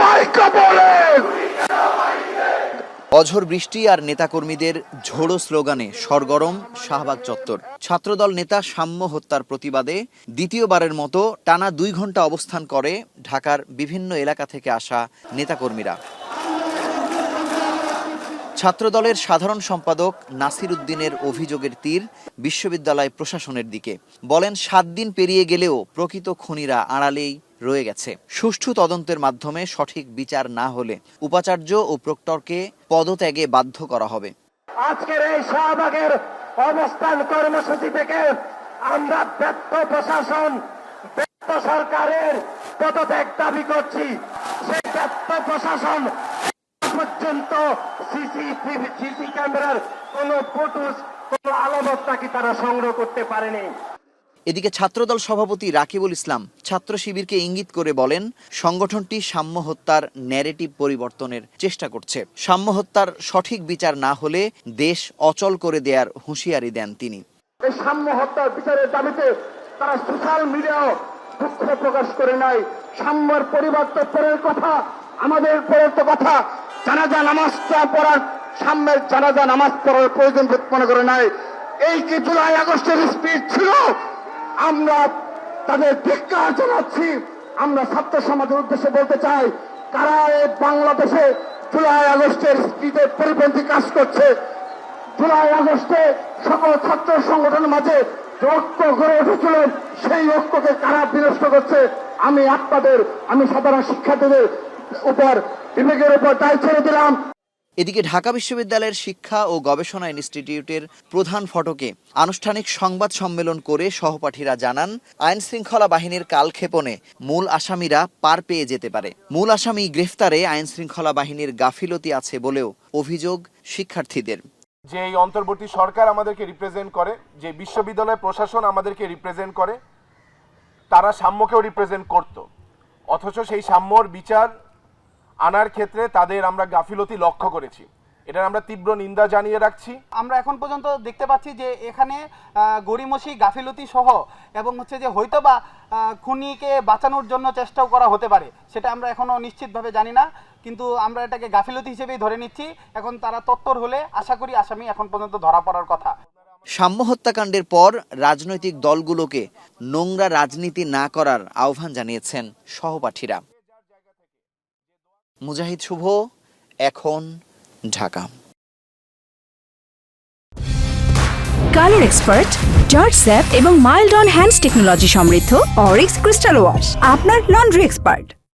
মাইকা বলে। অঝোর বৃষ্টি আর নেতাকর্মীদের ঝোড়ো স্লোগানে সরগরম শাহবাগ চত্বর। ছাত্রদল নেতা সাম্য হত্যার প্রতিবাদে দ্বিতীয়বারের মতো টানা 2 ঘন্টা অবস্থান করে ঢাকার বিভিন্ন এলাকা থেকে আসা নেতাকর্মীরা। ছাত্রদলের সাধারণ সম্পাদক নাসির উদ্দিনের অভিযোগের তীর বিশ্ববিদ্যালয় প্রশাসনের দিকে। বলেন, 7 দিন পেরিয়ে গেলেও প্রকৃত খুনিরা আড়ালেই রয়ে গেছে। সুষ্ঠু তদন্তের মাধ্যমে সঠিক বিচার না হলে উপাচার্য ও প্রক্টরকে পদত্যাগে বাধ্য করা হবে। আজকের এই শাহবাগের অবস্থান কর্মসূচি থেকে আমরা ব্যর্থ প্রশাসন, ব্যর্থ সরকারের পদত্যাগ দাবি করছি। সেই ব্যর্থ প্রশাসন পর্যন্ত সিসি ক্যামেরার কোন ফুটেজ, কোন আলামত নাকি তারা সংগ্রহ করতে পারেনি। এদিকে ছাত্রদল সভাপতি রাকিবুল ইসলাম ছাত্র শিবিরকে ইঙ্গিত করে বলেন, সংগঠনটি সাম্য হত্যার ন্যারেটিভ পরিবর্তনের চেষ্টা করছে। সাম্য হত্যার সঠিক বিচার না হলে দেশ অচল করে দেওয়ার হুঁশিয়ারি দেন তিনি। এই সাম্য হত্যার বিচারের দাবিতে তারা সোশ্যাল মিডিয়াও দুঃখ প্রকাশ করে নাই। সাম্যের পরিবর্তন পরের কথা, আমাদের পরের তো কথা। জানাজা নামাজটা পড়ার, সাম্যের জানাজা নামাজ পড়ার প্রয়োজন মনে করে নাই। এই কি জুলাই আগস্টের স্পিড ছিল? আমরা তাদের ধিক্কার জানাচ্ছি। আমরা ছাত্র সমাজের উদ্দেশ্যে বলতে চাই, কারা এই বাংলাদেশে জুলাই আগস্টের স্পিডের পরিপন্থী কাজ করছে। জুলাই আগস্টে সকল ছাত্র সংগঠনের মাঝে যে ঐক্য গড়ে উঠেছিলেন, সেই ঐক্যকে কারা বিনষ্ট করছে। আমি সাধারণ শিক্ষার্থীদের উপর, বিবেকের উপর দায় ছেড়ে দিলাম। এদিকে ঢাকা বিশ্ববিদ্যালয়ের শিক্ষা ও গবেষণা ইনস্টিটিউটের প্রধান ফটকে আনুষ্ঠানিক সংবাদ সম্মেলন করে সহপাঠীরা জানান, আইন শৃঙ্খলা বাহিনীর কালক্ষেপণে মূল আসামিরা পার পেয়ে যেতে পারে। মূল আসামি গ্রেফতারে আইন শৃঙ্খলা বাহিনীর গাফিলতি আছে বলেও অভিযোগ শিক্ষার্থীদের। যে এই অন্তর্বর্তী সরকার আমাদেরকে রিপ্রেজেন্ট করে, যে বিশ্ববিদ্যালয় প্রশাসন আমাদেরকে রিপ্রেজেন্ট করে, তারা সাম্যকেও রিপ্রেজেন্ট করত, অথচ সেই সাম্যর বিচার আনার ক্ষেত্রে তাদের আমরা গাফিলতি লক্ষ্য করেছি। এটার আমরা তীব্র নিন্দা জানিয়ে রাখছি। আমরা এখন পর্যন্ত দেখতে পাচ্ছি যে এখানে গড়িমসি গাফিলতি সহ এবং যে হয়তোবা খুনিকে বাঁচানোর জন্য চেষ্টাও করা হতে পারে, সেটা আমরা এখনো নিশ্চিতভাবে জানি না, কিন্তু আমরা এটাকে গাফিলতি হিসেবেই ধরে নিচ্ছি। এখন তারা তৎপর হলে আশা করি আসামি এখন পর্যন্ত ধরা পড়ার কথা। সাম্য হত্যাকাণ্ডের পর রাজনৈতিক দলগুলোকে নোংরা রাজনীতি না করার আহ্বান জানিয়েছেন সহপাঠীরা। মুজাহিদ শুভ, এখন, Dhaka. Colour expert, George sap এবং মাইল্ড অন হ্যান্ডস টেকনোলজি সমৃদ্ধ অরিক্স ক্রিস্টাল ওয়াশ আপনার লন্ড্রি এক্সপার্ট।